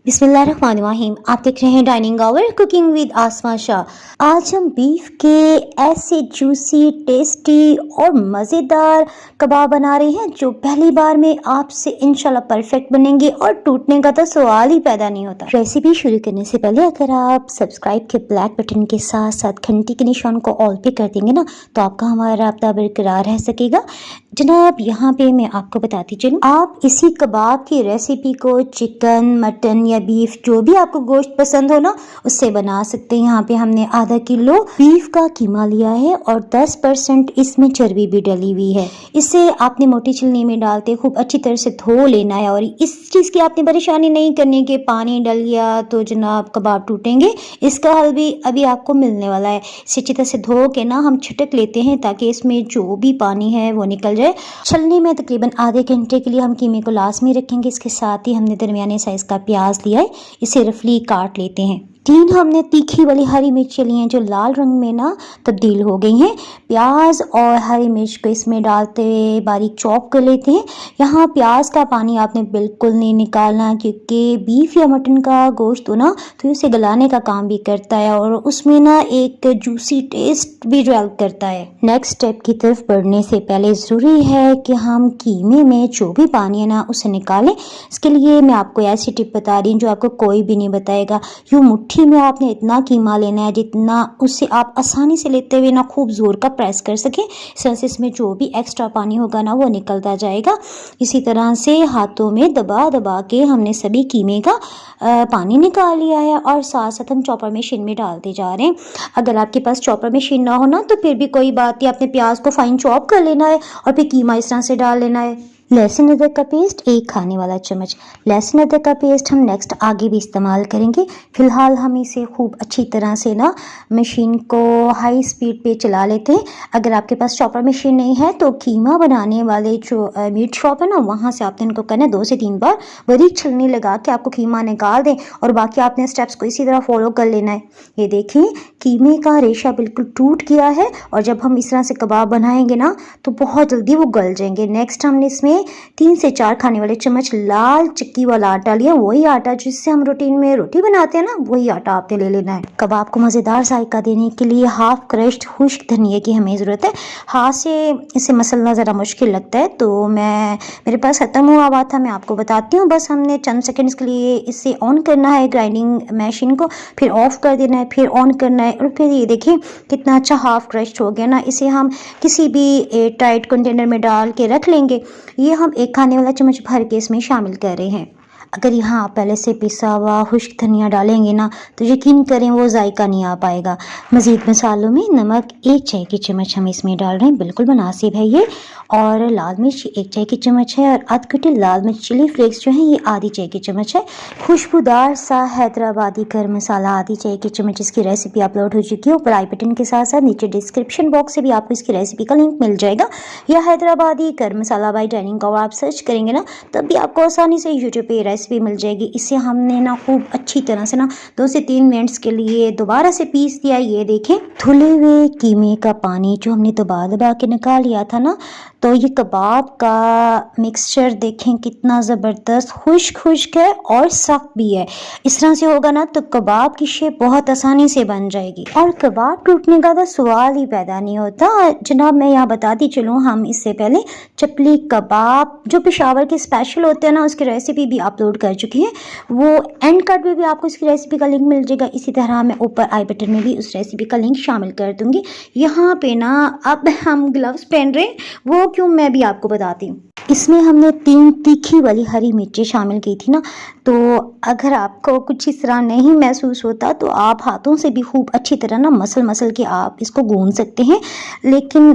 बिस्मिल्लाहिर्रहमानिर्रहीम। आप देख रहे हैं डाइनिंग आवर कुकिंग विद आसमा शाह। आज हम बीफ के ऐसे जूसी, टेस्टी और मज़ेदार कबाब बना रहे हैं जो पहली बार में आपसे इंशाल्लाह परफेक्ट बनेंगे और टूटने का तो सवाल ही पैदा नहीं होता। रेसिपी शुरू करने से पहले अगर आप सब्सक्राइब के ब्लैक बटन के साथ साथ घंटी के निशान को ऑल पे कर देंगे ना, तो आपका हमारा राब्ता बरकरार रह सकेगा। जनाब, यहाँ पे मैं आपको बताती चलूँ, आप इसी कबाब की रेसिपी को चिकन, मटन या बीफ, जो भी आपको गोश्त पसंद हो ना, उससे बना सकते हैं। यहाँ पे हमने आधा किलो बीफ का कीमा लिया है और 10% इसमें चर्बी भी डली हुई है। इसे आपने मोटी छिलनी में डालते खूब अच्छी तरह से धो लेना है और इस चीज़ की आपने परेशानी नहीं करनी कि पानी डल गया तो जनाब कबाब टूटेंगे। इसका हल भी अभी आपको मिलने वाला है। इसे अच्छी तरह से धो के ना हम छिटक लेते हैं ताकि इसमें जो भी पानी है वो निकल जाए। छलनी में तकरीबन आधे घंटे के लिए हम कीमे को लाजमी रखेंगे। इसके साथ ही हमने दरमियाने साइज का प्याज लिया है, इसे रफली काट लेते हैं। 3 हमने तीखी वाली हरी मिर्च लिए हैं जो लाल रंग में ना तब्दील हो गई हैं। प्याज और हरी मिर्च को इसमें डालते हुए बारीक चॉप कर लेते हैं। यहाँ प्याज का पानी आपने बिल्कुल नहीं निकालना, क्योंकि बीफ या मटन का गोश्त हो ना तो उसे गलाने का काम भी करता है और उसमें ना एक जूसी टेस्ट भी डेवलप करता है। नेक्स्ट स्टेप की तरफ बढ़ने से पहले ज़रूरी है कि हम कीमे में जो भी पानी है ना उसे निकालें। इसके लिए मैं आपको ऐसी टिप बता रही हूँ जो आपको कोई भी नहीं बताएगा। यूँ मुट्ठी में आपने इतना कीमा लेना है जितना उससे आप आसानी से लेते हुए ना खूब जोर का प्रेस कर सकें। इस तरह से इसमें जो भी एक्स्ट्रा पानी होगा ना वो निकलता जाएगा। इसी तरह से हाथों में दबा दबा के हमने सभी कीमे का पानी निकाल लिया है और साथ साथ हम चॉपर मशीन में डालते जा रहे हैं। अगर आपके पास चॉपर मशीन ना हो ना तो फिर भी कोई बात नहीं, अपने प्याज को फाइन चॉप कर लेना है और फिर कीमा इस तरह से डाल लेना है। लहसुन अदरक का पेस्ट 1 खाने वाला चम्मच। लहसुन अदरक का पेस्ट हम नेक्स्ट आगे भी इस्तेमाल करेंगे। फिलहाल हम इसे खूब अच्छी तरह से ना मशीन को हाई स्पीड पे चला लेते हैं। अगर आपके पास चॉपर मशीन नहीं है तो कीमा बनाने वाले जो मीट शॉप है ना, वहाँ से आपने इनको करना है 2 से 3 बार बारीक छलनी लगा के आपको कीमा निकाल दें और बाकी आपने स्टेप्स को इसी तरह फॉलो कर लेना है। ये देखिए कीमे का रेशा बिल्कुल टूट गया है और जब हम इस तरह से कबाब बनाएंगे ना तो बहुत जल्दी वो गल जाएंगे। नेक्स्ट हमने इसमें 3 से 4 खाने वाले चम्मच लाल चिक्की वाला आटा लिया। वही आटा जिससे हम रूटीन में रोटी बनाते हैं ना, वही आटा आपने ले लेना है। कबाब को मज़ेदार जायका देने के लिए हाफ क्रश्ड खुश्क धनिया की हमें ज़रूरत है। हाथ से इसे मसलना ज़रा मुश्किल लगता है तो मेरे पास ख़त्म हुआ हुआ था, मैं आपको बताती हूँ। बस हमने चंद सेकेंड्स के लिए इसे ऑन करना है ग्राइंडिंग मशीन को, फिर ऑफ कर देना है, फिर ऑन करना है और फिर ये देखिए कितना अच्छा हाफ क्रश्ड हो गया ना। इसे हम किसी भी टाइट कंटेनर में डाल के रख लेंगे। ये हम 1 खाने वाला चम्मच भर के इसमें शामिल कर रहे हैं। अगर यहाँ आप पहले से पिसा हुआ खुश्क धनिया डालेंगे ना तो यकीन करें वो जायका नहीं आ पाएगा। मज़ीद मसालों में नमक 1 चाय की चम्मच हम इसमें डाल रहे हैं, बिल्कुल मुनासिब है ये। और लाल मिर्च 1 चाय की चम्मच है और आध कटी लाल मिर्च चिली फ्लेक्स जो है ये आधी चाय की चम्मच है। खुशबूदार सा हैदराबादी गर्म मसाला आधी चाय की चम्मच। इसकी रेसिपी अपलोड हो चुकी है ऊपर आई बटन के साथ साथ नीचे डिस्क्रिप्शन बॉक्स से भी आपको इसकी रेसिपी का लिंक मिल जाएगा। या हैदराबादी गर्म मसाला बाय डाइनिंग आवर आप सर्च करेंगे ना तब भी आपको आसानी से यूट्यूब पे रेसिपी मिल जाएगी। इसे हमने ना खूब अच्छी तरह से ना 2 से 3 मिनट्स के लिए दोबारा से पीस दिया। ये देखें धुले हुए कीमे का पानी जो हमने दबा दबा के निकाल लिया था ना, तो ये कबाब का मिक्सचर देखें कितना ज़बरदस्त खुश्क है और सख्त भी है। इस तरह से होगा ना तो कबाब की शेप बहुत आसानी से बन जाएगी और कबाब टूटने का तो सवाल ही पैदा नहीं होता। जनाब, मैं यहाँ बताती चलूँ, हम इससे पहले चपली कबाब जो पेशावर के स्पेशल होते हैं ना उसकी रेसिपी भी अपलोड कर चुकी है। वो एंड कार्ड में भी आपको इसकी रेसिपी का लिंक मिल जाएगा। इसी तरह मैं ऊपर आई बटन में भी उस रेसिपी का लिंक शामिल कर दूंगी। यहाँ पे ना अब हम ग्लव्स पहन रहे हैं, वो क्यों मैं भी आपको बताती हूँ। इसमें हमने 3 तीखी वाली हरी मिर्चें शामिल की थी ना, तो अगर आपको कुछ इस तरह नहीं महसूस होता तो आप हाथों से भी खूब अच्छी तरह ना मसल के आप इसको गूंद सकते हैं। लेकिन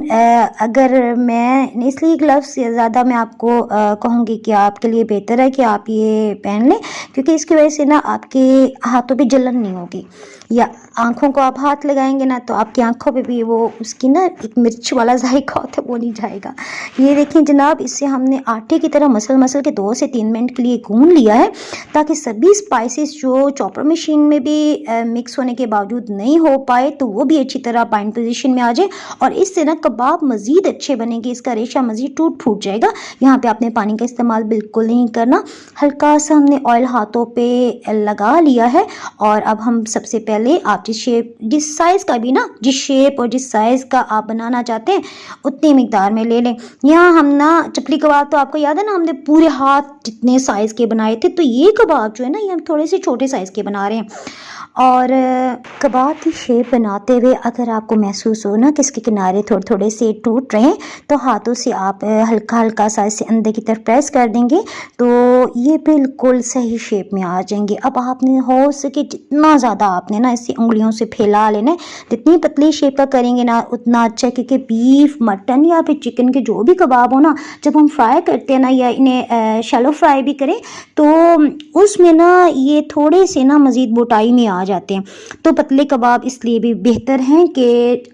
अगर मैं इसलिए ग्लव्स ज़्यादा मैं आपको कहूँगी कि आपके लिए बेहतर है कि आप ये पहन लें, क्योंकि इसकी वजह से ना आपके हाथों पे जलन नहीं होगी। या आँखों को आप हाथ लगाएंगे ना तो आपकी आँखों पे भी वो उसकी ना एक मिर्च वाला जायका होता है वो नहीं जाएगा। ये देखिए जनाब, इससे हमने आटे की तरह मसल के 2 से 3 मिनट के लिए गूंद लिया है, ताकि सभी स्पाइसेस जो चॉपर मशीन में भी मिक्स होने के बावजूद नहीं हो पाए तो वो भी अच्छी तरह बाइंड पोजीशन में आ जाए और इससे ना कबाब मज़ीद अच्छे बनेंगे, इसका रेशा मज़ीद टूट फूट जाएगा। यहाँ पे आपने पानी का इस्तेमाल बिल्कुल नहीं करना। हल्का सा हमने ऑयल हाथों पे लगा लिया है और अब हम सबसे पहले आप जिस साइज़ का भी ना, जिस शेप और जिस साइज़ का आप बनाना चाहते हैं उतनी मिकदार में ले लें। यहाँ हम ना चपली कबाब तो आपको याद है ना, हमने पूरे हाथ जितने साइज़ के बनाए थे, तो ये कबाब जो है ना ये हम थोड़े से छोटे साइज़ के बना रहे हैं। और कबाब की शेप बनाते हुए अगर आपको महसूस हो ना कि इसके किनारे थोड़े थोड़े से टूट रहे हैं, तो हाथों से आप हल्का हल्का सा इसे अंदर की तरफ प्रेस कर देंगे तो ये बिल्कुल सही शेप में आ जाएंगे। अब आपने हो सके जितना ज़्यादा आपने ना इसे उंगलियों से फैला लेना है, जितनी पतली शेप का करेंगे ना उतना अच्छा, क्योंकि बीफ, मटन या फिर चिकन के जो भी कबाब हो ना, जब हम फ्राई करते हैं ना या इन्हें शैलो फ्राई भी करें तो उसमें ना ये थोड़े से ना मज़ीद मोटाई में आ जाते हैं। तो पतले कबाब इसलिए भी बेहतर हैं कि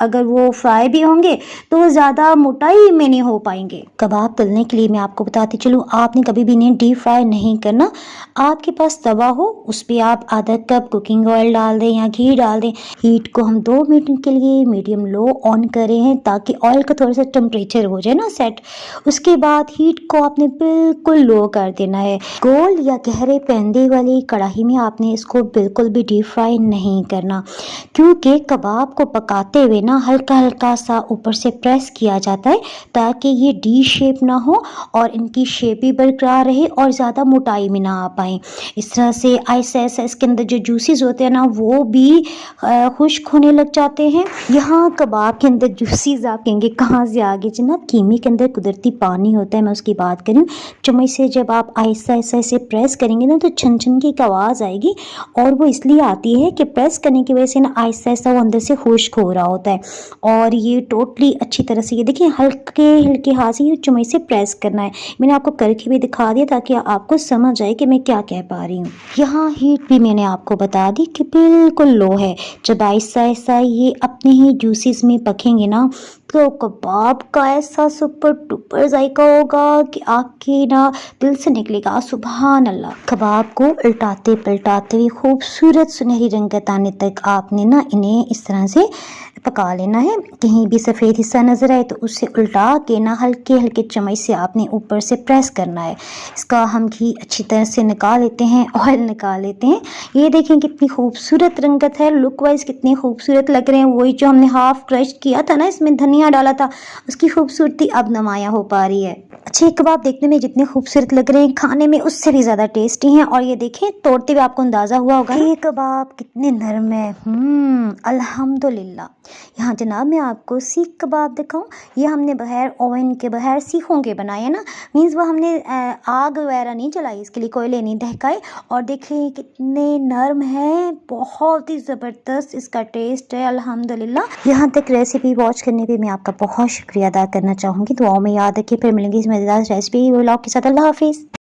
अगर वो फ्राई भी होंगे तो वो ज़्यादा मोटाई में नहीं हो पाएंगे। कबाब तलने के लिए मैं आपको बताती चलूँ, आपने कभी भी इन्हें डीप फ्राई नहीं करना। आपके पास तवा हो, उस पर आप आधा कप कुकिंग ऑयल डाल दें या घी डाल दें। हीट को हम 2 मिनट के लिए मीडियम लो ऑन करे हैं ताकि ऑयल का थोड़ा सा टेम्परेचर हो जाए ना सेट। उसके बाद हीट को आपने बिल्कुल लो कर देना है। गोल या गहरे पैंदे वाली कढ़ाई में आपने इसको बिल्कुल भी डीप फ्राई नहीं करना, क्योंकि कबाब को पकाते हुए ना हल्का हल्का सा ऊपर से प्रेस किया जाता है ताकि ये डी शेप ना हो और इनकी शेप भी बरकरार रहे और ज़्यादा मोटाई में ना आ पाए। इस तरह से ऐसा इसके अंदर जो जूसीज होते हैं ना वो भी खुश्क होने लग जाते हैं। यहाँ कबाब के अंदर जूसीज आप कहेंगे कहाँ से आ गए जनाब, कीमे के अंदर कुदरती पानी होता है, मैं उसकी बात करूँ। चम्मच से जब आप ऐसा ऐसे प्रेस करेंगे ना तो छन छन की एक आवाज़ आएगी और वो इसलिए आती है कि प्रेस करने की वजह से ना ऐसा वो अंदर से खुश्क हो रहा होता है। और ये टोटली अच्छी तरह से, ये देखिए हल्के हल्के हाथ से ये चम्मच से प्रेस करना है। मैंने आपको करके भी दिखा दिया ताकि आपको समझ आए कि मैं क्या कह पा रही हूँ। यहाँ हीट भी मैंने आपको बता दी कि बिल्कुल लो है। जब ऐसा ये अपने ही जूसेस में पकेंगे ना तो कबाब का ऐसा सुपर डुपर जायका होगा कि आपके ना दिल से निकलेगा सुभान अल्लाह। कबाब को उल्टाते पलटाते हुए खूबसूरत सुनहरी रंगत आने तक आपने ना इन्हें इस तरह से पका लेना है। कहीं भी सफ़ेद हिस्सा नज़र आए तो उसे उल्टा के ना हल्के हल्के चम्मच से आपने ऊपर से प्रेस करना है। इसका हम घी अच्छी तरह से निकाल लेते हैं, ऑयल निकाल लेते हैं। ये देखें कितनी खूबसूरत रंगत है, लुक वाइज कितने खूबसूरत लग रहे हैं। वही जो हमने हाफ क्रश किया था ना, इसमें धनिया डाला था, उसकी खूबसूरती अब नुमायाँ हो पा रही है। अच्छे कबाब देखने में जितने खूबसूरत लग रहे हैं, खाने में उससे भी ज़्यादा टेस्टी हैं। और ये देखें तोड़ते हुए आपको अंदाज़ा हुआ होगा ये कबाब कितने नरम है। अल्हम्दुलिल्लाह। यहाँ जनाब मैं आपको सीख कबाब दिखाऊं, ये हमने बगैर ओवन के, बगैर सीखों के बनाए हैं ना, मीन्स वो हमने आग वगैरह नहीं जलाई, इसके लिए कोयले नहीं दहकाए। और देखिए कितने नरम है, बहुत ही ज़बरदस्त इसका टेस्ट है अल्हम्दुलिल्लाह। यहाँ तक रेसिपी वॉच करने पे मैं आपका बहुत शुक्रिया अदा करना चाहूँगी। दुआओं में याद रखिए, फिर मिलेंगे इस मज़ेदार रेसिपी व्लॉग के साथ। अल्लाह हाफिज़।